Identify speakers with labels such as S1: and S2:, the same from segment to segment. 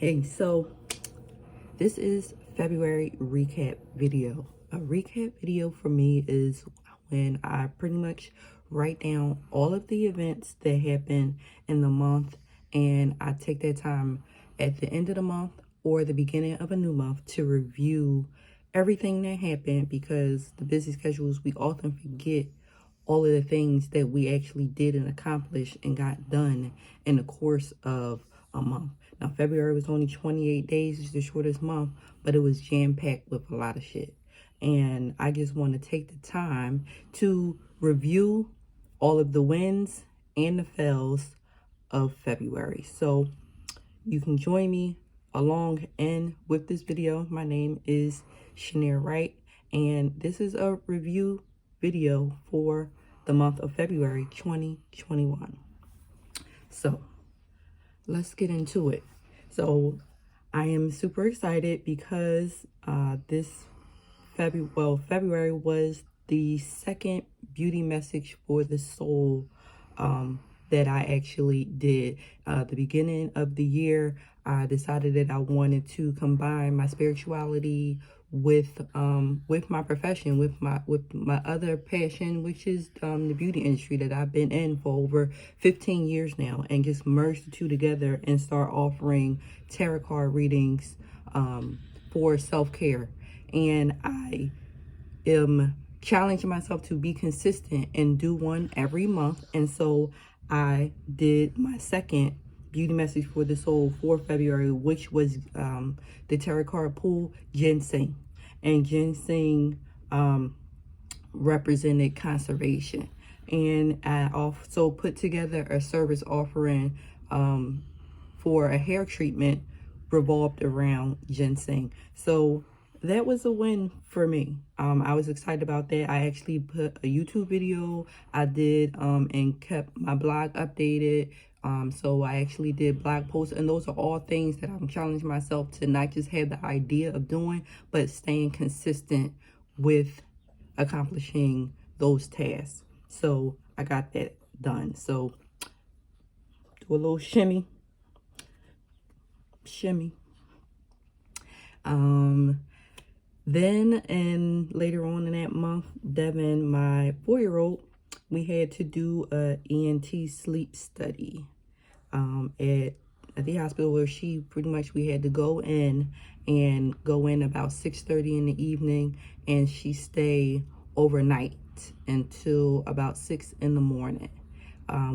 S1: Hey, so this is February recap video. A recap video for me is when I pretty much write down all of the events that happen in the month, and I take that time at the end of the month or the beginning of a new month to review everything that happened, because the busy schedules, we often forget all of the things that we actually did and accomplished and got done in the course of a month. Now, February was only 28 days, it's the shortest month, but it was jam-packed with a lot of shit. And I just want to take the time to review all of the wins and the fails of February. So you can join me along and with this video. My name is Shanair Wright, and this is a review video for the month of February 2021. So let's get into it. So I am super excited because February was the second beauty message for the soul that I actually did. The beginning of the year, I decided that I wanted to combine my spirituality with my profession, with my other passion, which is the beauty industry that I've been in for over 15 years now, and just merge the two together and start offering tarot card readings for self-care. And I am challenging myself to be consistent and do one every month. And so I did my second beauty message for the soul for February, which was the tarot card pool ginseng. And ginseng represented conservation. And I also put together a service offering for a hair treatment revolved around ginseng. So that was a win for me. I was excited about that. I actually put a YouTube video I did and kept my blog updated. So I actually did blog posts, and those are all things that I'm challenging myself to not just have the idea of doing, but staying consistent with accomplishing those tasks. So I got that done. So do a little shimmy. Then, and later on in that month, Devin, my 4-year-old, we had to do a ENT sleep study at the hospital, where we had to go in about 6:30 in the evening, and she stayed overnight until about 6 in the morning,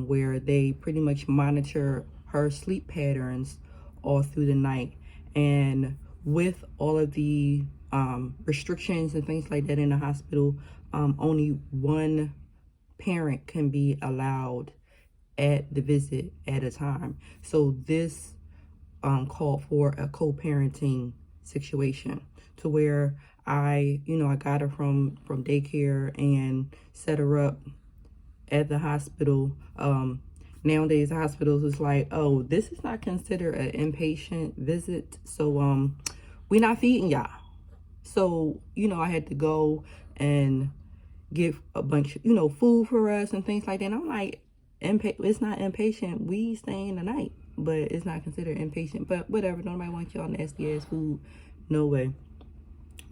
S1: where they pretty much monitor her sleep patterns all through the night. And with all of the restrictions and things like that in the hospital, only one parent can be allowed at the visit at a time. So this called for a co-parenting situation, to where I got her from daycare and set her up at the hospital. Nowadays, hospitals is like, oh, this is not considered an inpatient visit, so we're not feeding y'all. So, I had to go and get a bunch of, food for us and things like that. And I'm like, it's not inpatient. We staying the night, but it's not considered inpatient. But whatever, nobody wants y'all nasty ass food. No way.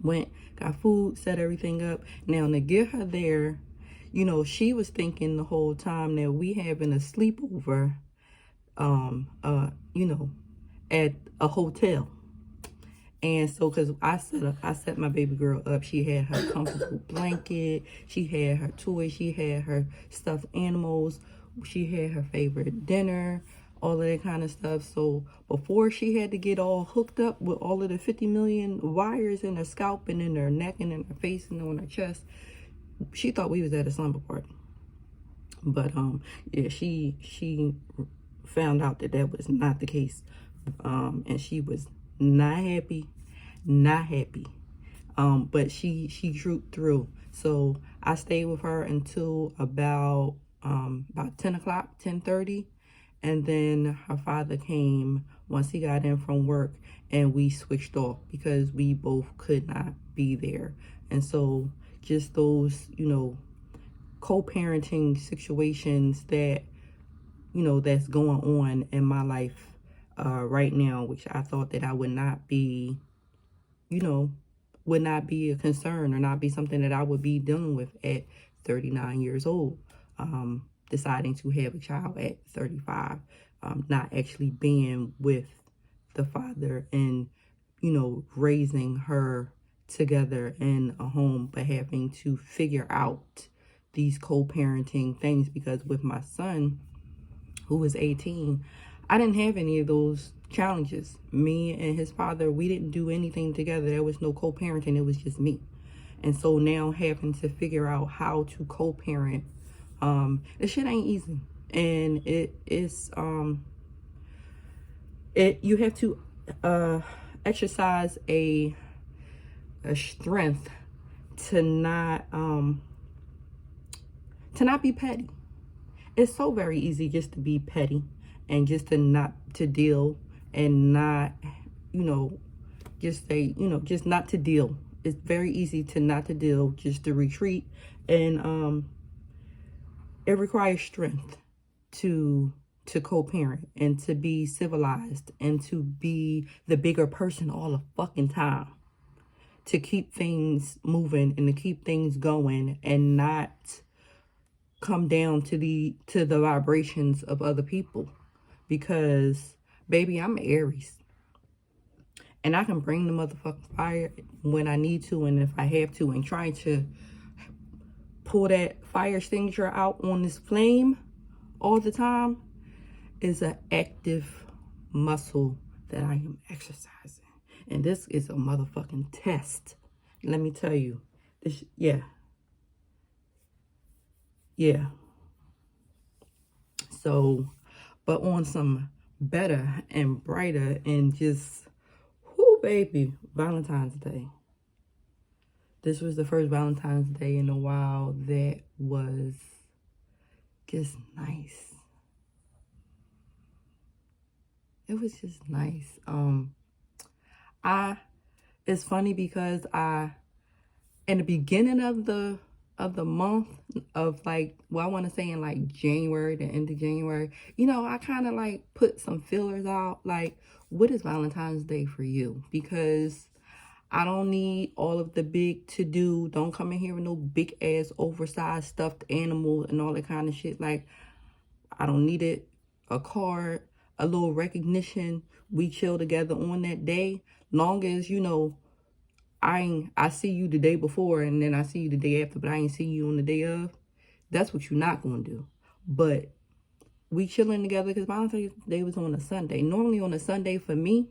S1: Went, got food, set everything up. Now, to get her there, she was thinking the whole time that we having a sleepover, at a hotel. And so, because I set my baby girl up, she had her comfortable blanket, she had her toys, she had her stuffed animals, she had her favorite dinner, all of that kind of stuff. So before she had to get all hooked up with all of the 50 million wires in her scalp and in her neck and in her face and on her chest, she thought we was at a slumber party. But yeah, she found out that was not the case, and she was not happy. But she drew through. So I stayed with her until about 10 o'clock, 10:30, and then her father came once he got in from work, and we switched off because we both could not be there. And so just those co-parenting situations that that's going on in my life right now, which I thought that I would not be, would not be a concern or not be something that I would be dealing with at 39 years old. Deciding to have a child at 35, not actually being with the father and, raising her together in a home, but having to figure out these co-parenting things, because with my son, who was 18, I didn't have any of those challenges. Me and his father, we didn't do anything together. There was no co-parenting. It was just me. And so now having to figure out how to co-parent, this shit ain't easy. And you have to exercise a strength to not be petty. It's so very easy just to be petty and just to not to deal and not, just say, just not to deal. It's very easy to not to deal, just to retreat. And it requires strength to co-parent and to be civilized and to be the bigger person all the fucking time, to keep things moving and to keep things going and not come down to the vibrations of other people. Because baby, I'm Aries and I can bring the motherfucking fire when I need to and if I have to, and trying to pull that fire extinguisher out on this flame all the time is an active muscle that I am exercising. And this is a motherfucking test. Let me tell you. This, yeah. So, but on some better and brighter and just, whoo, baby, Valentine's Day. This was the first Valentine's Day in a while that was just nice. It was just nice. It's funny because in the beginning of the month of I want to say in like January, the end of January, I kind of like put some feelers out, like, what is Valentine's Day for you? Because I don't need all of the big to-do. Don't come in here with no big ass oversized stuffed animal and all that kind of shit. Like, I don't need it. A card, a little recognition. We chill together on that day. Long as, I see you the day before and then I see you the day after, but I ain't see you on the day of. That's what you're not going to do. But we chilling together because Valentine's Day was on a Sunday. Normally on a Sunday for me,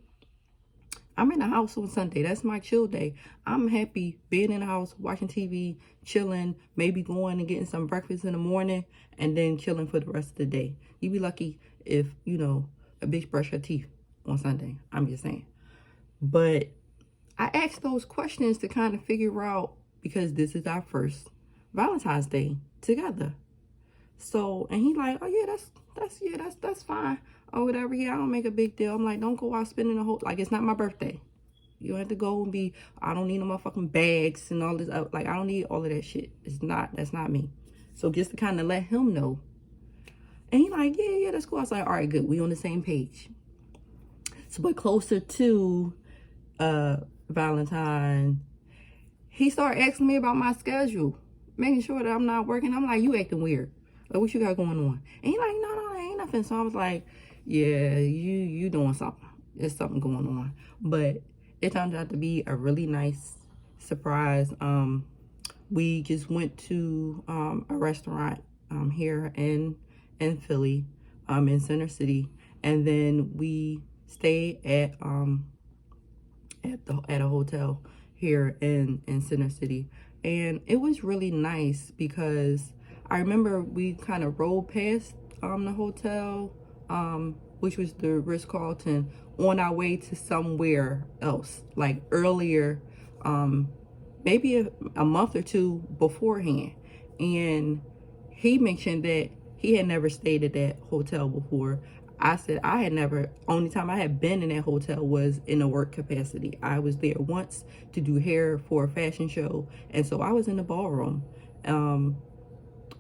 S1: I'm in the house on Sunday. That's my chill day. I'm happy being in the house, watching TV, chilling, maybe going and getting some breakfast in the morning, and then chilling for the rest of the day. You be lucky if, a bitch brush her teeth on Sunday. I'm just saying. But I asked those questions to kind of figure out, because this is our first Valentine's Day together. So, and he like, oh yeah, that's fine. Or whatever. Yeah, I don't make a big deal. I'm like, don't go out spending the whole, like, it's not my birthday. You don't have to go and be, I don't need no motherfucking bags and all this. Like, I don't need all of that shit. That's not me. So just to kind of let him know. And he like, yeah, that's cool. I was like, all right, good. We on the same page. So, but closer to Valentine, he started asking me about my schedule, making sure that I'm not working. I'm like, you acting weird. Like, what you got going on? And he like, no, ain't nothing. So I was like, yeah, you doing something. There's something going on. But it turned out to be a really nice surprise. We just went to a restaurant here in Philly, in Center City, and then we stayed at a hotel here in Center City, and it was really nice because I remember we kind of rolled past the hotel, which was the Ritz-Carlton, on our way to somewhere else, like earlier, maybe a month or two beforehand. And he mentioned that he had never stayed at that hotel before. I said I had never. Only time I had been in that hotel was in a work capacity. I was there once to do hair for a fashion show, and so I was in the ballroom, and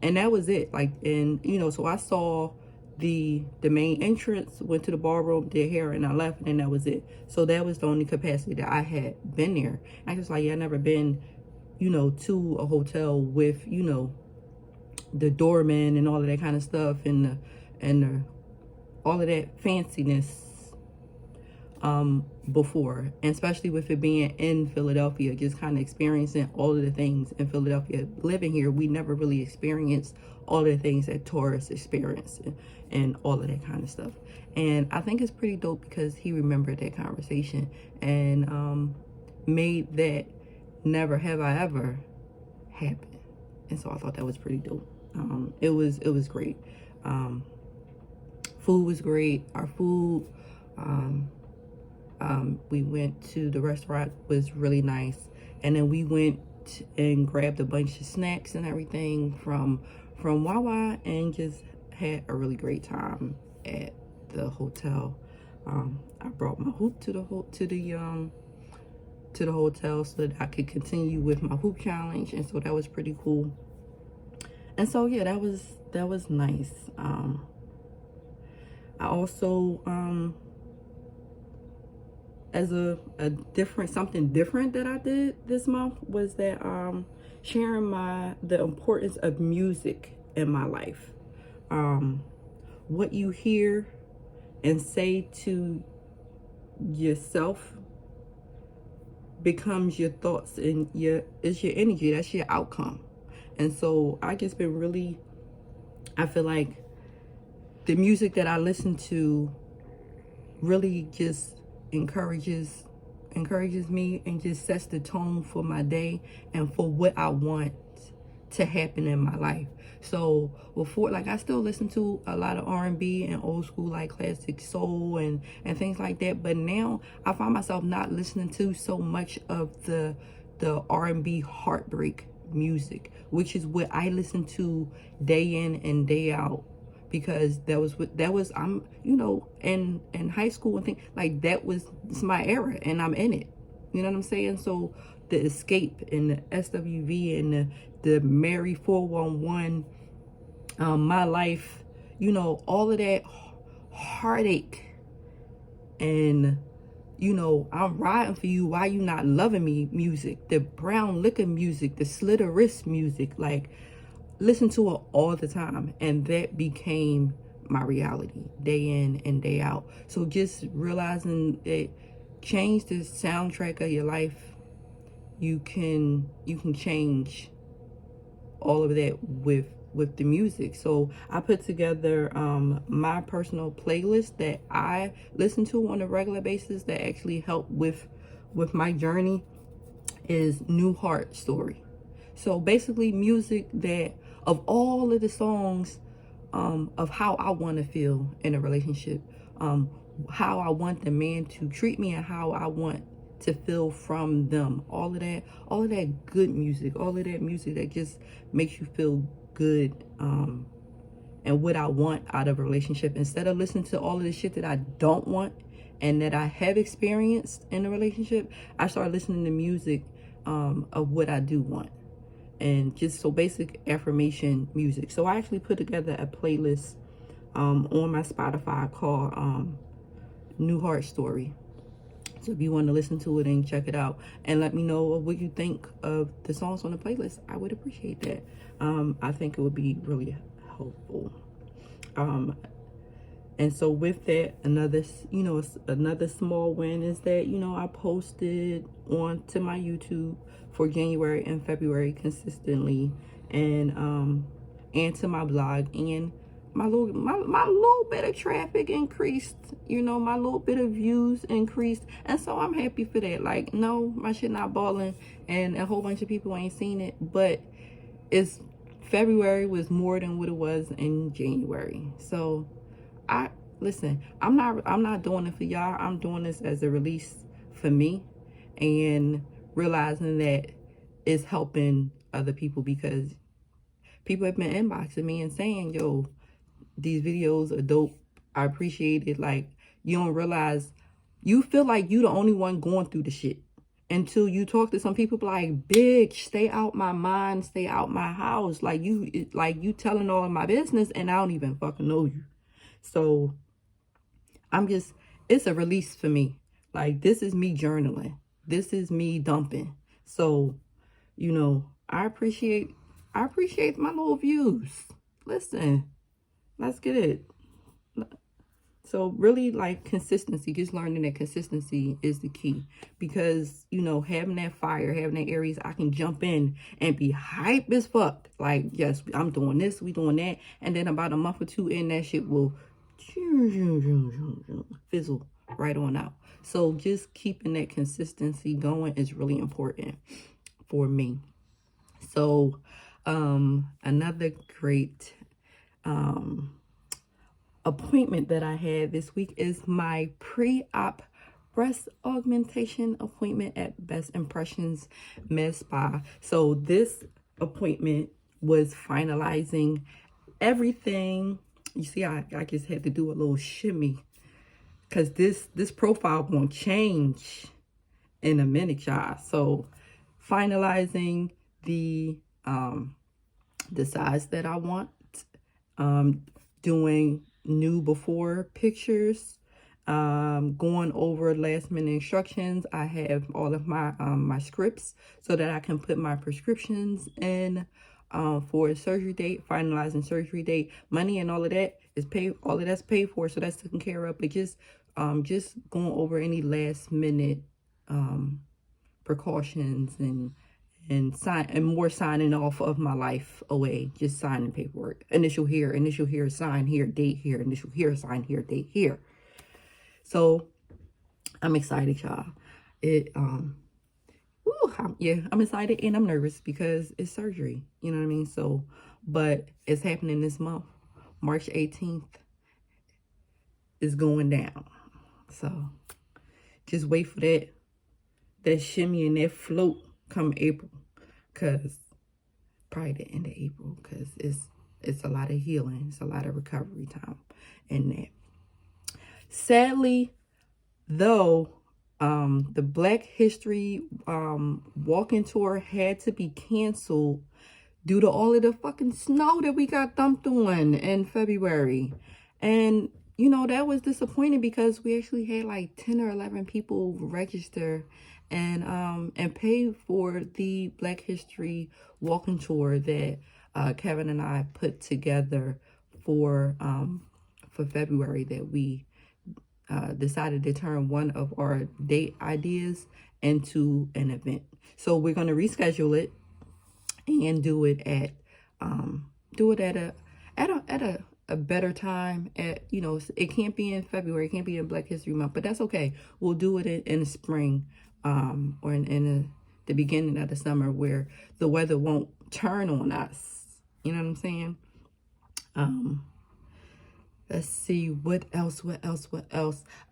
S1: that was it. Like, and so I saw the main entrance, went to the ballroom, did hair, and I left, and then that was it. So that was the only capacity that I had been there. I was like, yeah, I never been, you know, to a hotel with, you know, the doorman and all of that kind of stuff, and the all of that fanciness before, and especially with it being in Philadelphia, just kind of experiencing all of the things in Philadelphia. Living here, we never really experienced all of the things that tourists experience, and all of that kind of stuff. And I think it's pretty dope because he remembered that conversation and made that never have I ever happen. And so I thought that was pretty dope. It was great. Food was great. Our food, we went to the restaurant, was really nice, and then we went and grabbed a bunch of snacks and everything from Wawa, and just had a really great time at the hotel. I brought my hoop to the hotel so that I could continue with my hoop challenge, and so that was pretty cool. And so yeah, that was nice. I also as something different that I did this month was that sharing the importance of music in my life. What you hear and say to yourself becomes your thoughts, and it's your energy. That's your outcome. And so I just been really, I feel like the music that I listen to really just encourages me, and just sets the tone for my day and for what I want to happen in my life. So before, like, I still listen to a lot of R&B and old school, like classic soul and things like that, but now I find myself not listening to so much of the R&B heartbreak music, which is what I listen to day in and day out, because that was I'm, you know, in high school and things like that, it's my era and I'm in it, you know what I'm saying? So the Escape and the SWV and the Mary 411, My Life, you know, all of that heartache, and you know, I'm riding for you, why you not loving me music, the brown liquor music, the slit the wrist music, like listen to it all the time, and that became my reality day in and day out. So just realizing it changed the soundtrack of your life, you can change all of that with the music. So I put together my personal playlist that I listen to on a regular basis that actually help with my journey, is New Heart Story. So basically music that, of all of the songs, of how I want to feel in a relationship, how I want the man to treat me, and how I want to feel from them, all of that good music, all of that music that just makes you feel good, and what I want out of a relationship, instead of listening to all of the shit that I don't want and that I have experienced in a relationship. I started listening to music of what I do want, and just so basic affirmation music. So I actually put together a playlist on my Spotify called New Heart Story. So if you want to listen to it and check it out, and let me know what you think of the songs on the playlist, I would appreciate that. I think it would be really helpful. And so with that, another small win is that, you know, I posted onto my YouTube for January and February consistently, and to my blog, and my little bit of traffic increased, you know, my little bit of views increased, and so I'm happy for that. Like, no, my shit not balling, and a whole bunch of people ain't seen it, but February was more than what it was in January. So listen, I'm not doing it for y'all. I'm doing this as a release for me, and realizing that it's helping other people, because people have been inboxing me and saying, yo, these videos are dope, I appreciate it. Like, you don't realize, you feel like you the only one going through the shit until you talk to some people like, bitch, stay out my mind, stay out my house. Like you telling all of my business, and I don't even fucking know you. So it's a release for me. Like, this is me journaling. This is me dumping. So, I appreciate my little views. Listen, let's get it. So really, like, consistency, just learning that consistency is the key, because, having that fire, having that Aries, I can jump in and be hype as fuck. Like, yes, I'm doing this, we doing that. And then about a month or two in, that shit will fizzle right on out. So just keeping that consistency going is really important for me. So, another great, appointment that I had this week is my pre-op breast augmentation appointment at Best Impressions Med Spa. So this appointment was finalizing everything. You see, I just had to do a little shimmy, because this profile won't change in a minute, y'all. So finalizing the size that I want, doing new before pictures, going over last minute instructions. I have all of my my scripts so that I can put my prescriptions in for a surgery date, finalizing surgery date. Money and all of that is paid, all of that's paid for, so that's taken care of. But just going over any last minute precautions and more signing off of my life away, just signing paperwork. Initial here, sign here, date here, initial here, sign here, date here. So I'm excited, y'all. I'm excited and I'm nervous because it's surgery, you know what I mean? So, but it's happening this month. March 18th is going down. So just wait for that shimmy and that float come April, because probably the end of April, because it's a lot of healing, it's a lot of recovery time in that. Sadly, though, the Black History walking tour had to be canceled due to all of the fucking snow that we got dumped on in February. And that was disappointing, because we actually had like 10 or 11 people register and pay for the Black History walking tour that Kevin and I put together for February, that we decided to turn one of our date ideas into an event. So we're going to reschedule it and do it at a better time. It can't be in February, it can't be in Black History Month, but that's okay. We'll do it in the spring, or in the beginning of the summer, where the weather won't turn on us. You know what I'm saying? Let's see, what else?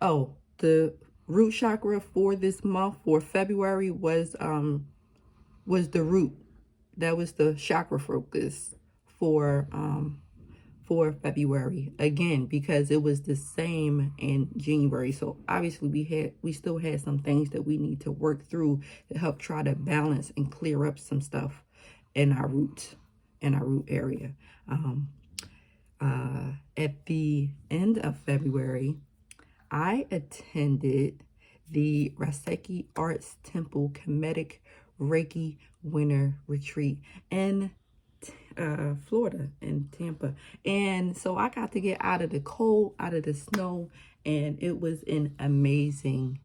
S1: Oh, the root chakra for this month, for February, was the root. That was the chakra focus for February, again, because it was the same in January. So obviously we still had some things that we need to work through to help try to balance and clear up some stuff in our root area. At the end of February, I attended the Reiki Arts Temple Kemetic Reiki Winter Retreat in Florida, in Tampa. And so I got to get out of the cold, out of the snow, and it was an amazing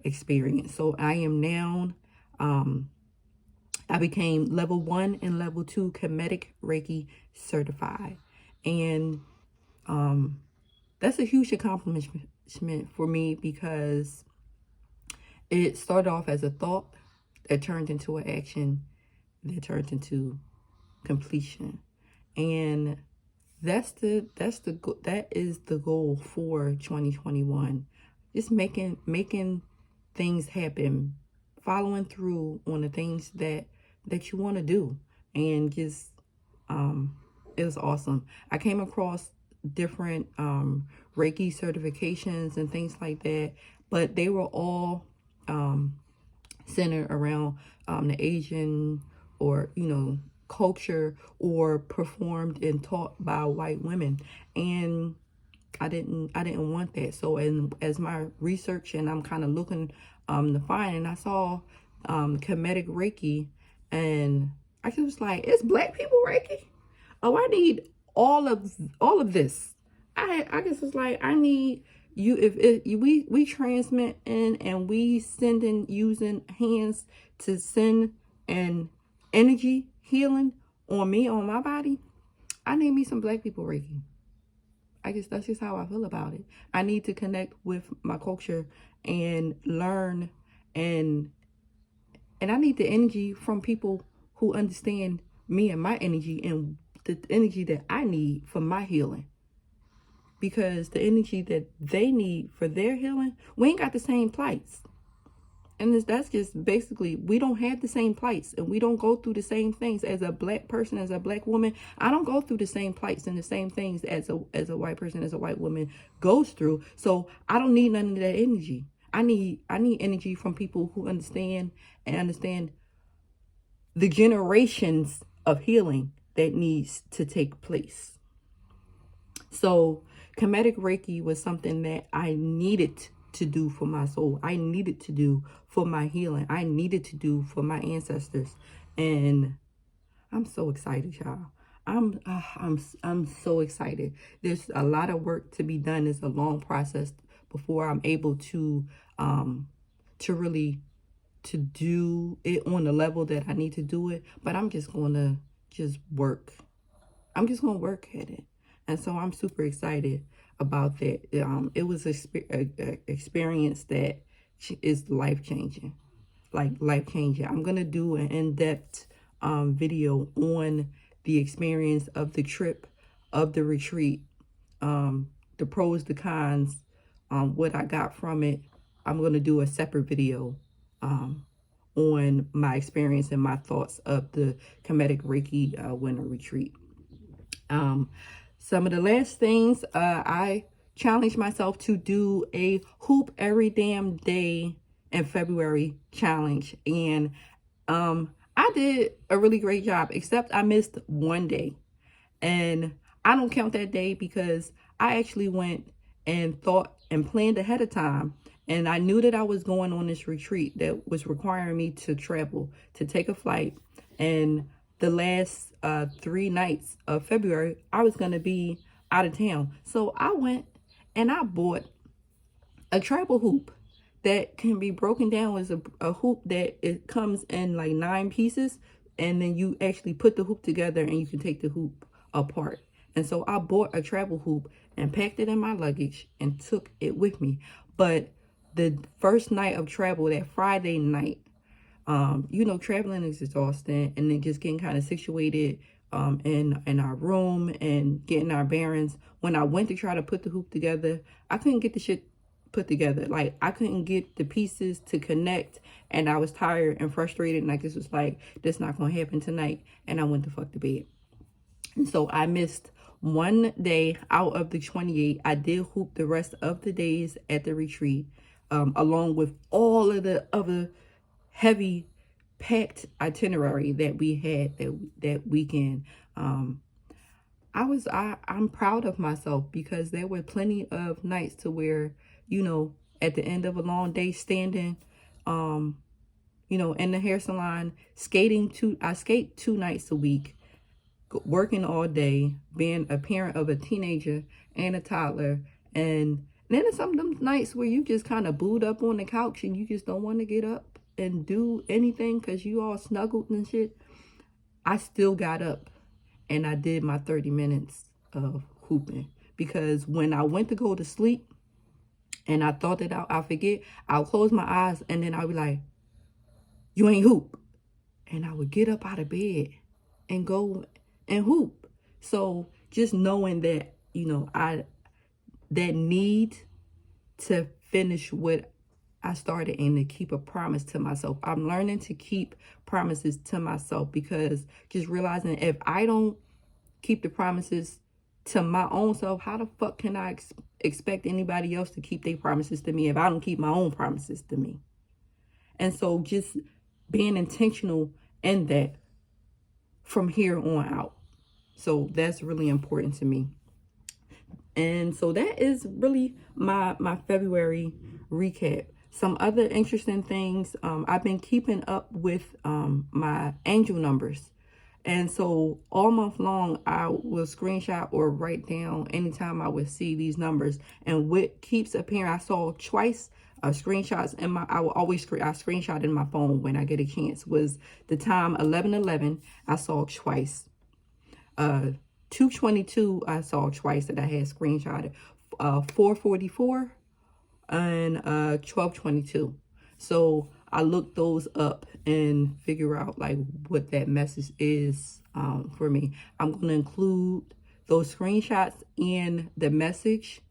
S1: experience. So I am now, I became level 1 and level 2 Kemetic Reiki certified. And that's a huge accomplishment for me, because it started off as a thought that turned into an action that turned into completion. And that is the goal for 2021. Just making things happen, following through on the things that you want to do. And just it was awesome. I came across different Reiki certifications and things like that, but they were all centered around the Asian or culture, or performed and taught by white women. And I didn't want that. So as my research and I'm kind of looking to find, and I saw Kemetic Reiki, and I just was like, it's black people Reiki. Oh, I need all of this. I guess it's like I need you. If we transmit in and we sending using hands to send an energy healing on me, on my body, I need me some black people Reiki. I guess that's just how I feel about it. I need to connect with my culture and learn, and I need the energy from people who understand me and my energy and the energy that I need for my healing. Because the energy that they need for their healing, we ain't got the same plights. And that's just basically, we don't have the same plights, and we don't go through the same things. As a black person, as a black woman, I don't go through the same plights and the same things as a white person, as a white woman goes through. So I don't need none of that energy. I need energy from people who understand the generations of healing that needs to take place. So Kemetic Reiki was something that I needed to do for my soul. I needed to do for my healing. I needed to do for my ancestors. And I'm so excited, y'all. I'm so excited. There's a lot of work to be done. It's a long process before I'm able to really to do it on the level that I need to do it. But I'm just gonna work. I'm just gonna work at it. And so I'm super excited about that. It was an experience that is life-changing, like life-changing. I'm going to do an in-depth video on the experience of the trip, of the retreat, the pros, the cons, what I got from it. I'm going to do a separate video on my experience and my thoughts of the Kemetic Reiki winter retreat. Some of the last things, I challenged myself to do a hoop every damn day in February challenge. And I did a really great job, except I missed one day. And I don't count that day because I actually went and thought and planned ahead of time. And I knew that I was going on this retreat that was requiring me to travel, to take a flight. And the last 3 nights of February, I was going to be out of town. So I went and I bought a travel hoop that can be broken down as a hoop that it comes in like 9 pieces. And then you actually put the hoop together and you can take the hoop apart. And so I bought a travel hoop and packed it in my luggage and took it with me. But the first night of travel, that Friday night, traveling is exhausting, and then just getting kind of situated in our room and getting our bearings. When I went to try to put the hoop together, I couldn't get the shit put together. Like, I couldn't get the pieces to connect, and I was tired and frustrated, and I just was like, this not gonna happen tonight, and I went to fuck the bed. And so I missed one day out of the 28. I did hoop the rest of the days at the retreat, along with all of the other heavy packed itinerary that we had that weekend. I'm proud of myself because there were plenty of nights to where, at the end of a long day standing, in the hair salon, I skate 2 nights a week, working all day, being a parent of a teenager and a toddler. And then there's some of them nights where you just kind of booed up on the couch and you just don't want to get up and do anything because you all snuggled and shit. I still got up and I did my 30 minutes of hooping, because when I went to go to sleep and I thought that I'll forget, I'll close my eyes and then I'll be like, you ain't hoop. And I would get up out of bed and go and hoop. So just knowing that, that need to finish what I started and to keep a promise to myself. I'm learning to keep promises to myself, because just realizing if I don't keep the promises to my own self, how the fuck can I expect anybody else to keep their promises to me if I don't keep my own promises to me? And so just being intentional in that from here on out. So that's really important to me. And so that is really my February recap. Some other interesting things, I've been keeping up with my angel numbers. And so all month long, I will screenshot or write down anytime I would see these numbers. And what keeps appearing, I saw twice screenshots in my, I will always, I screenshot in my phone when I get a chance, was the time 11:11, I saw twice. 2:22, I saw twice that I had screenshotted. 4:44 and 12:22. So I looked those up and figure out like what that message is for me. I'm going to include those screenshots and the message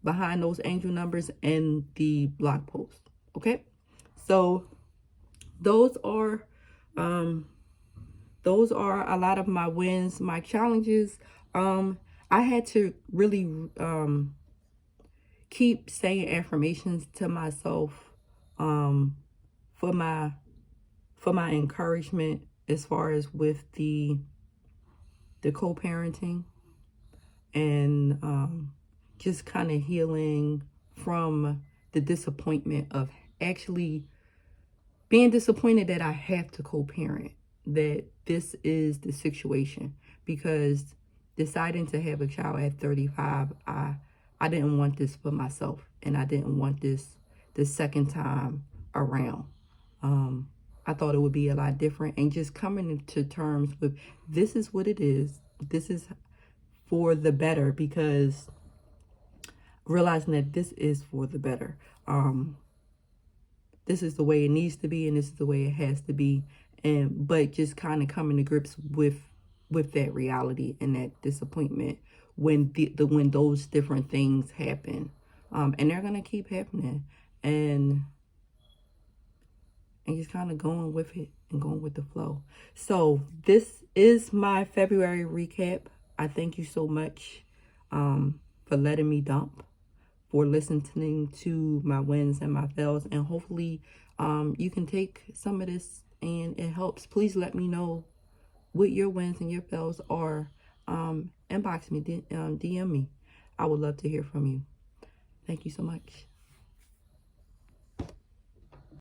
S1: behind those angel numbers in the blog post. Okay, so those are a lot of my wins, my challenges. I had to really keep saying affirmations to myself for my encouragement as far as with the co-parenting and just kind of healing from the disappointment of actually being disappointed that I have to co-parent, that this is the situation, because deciding to have a child at 35, I didn't want this for myself, and I didn't want this the second time around. I thought it would be a lot different, and just coming to terms with this is what it is. This is for the better, because realizing that this is for the better. This is the way it needs to be, and this is the way it has to be. But just kind of coming to grips with that reality and that disappointment when when those different things happen, and they're gonna keep happening, and just kind of going with it and going with the flow. So this is my February recap. I thank you so much for letting me dump, for listening to my wins and my fails, and hopefully you can take some of this and it helps. Please let me know what your wins and your fails are. Inbox me, DM me. I would love to hear from you. Thank you so much.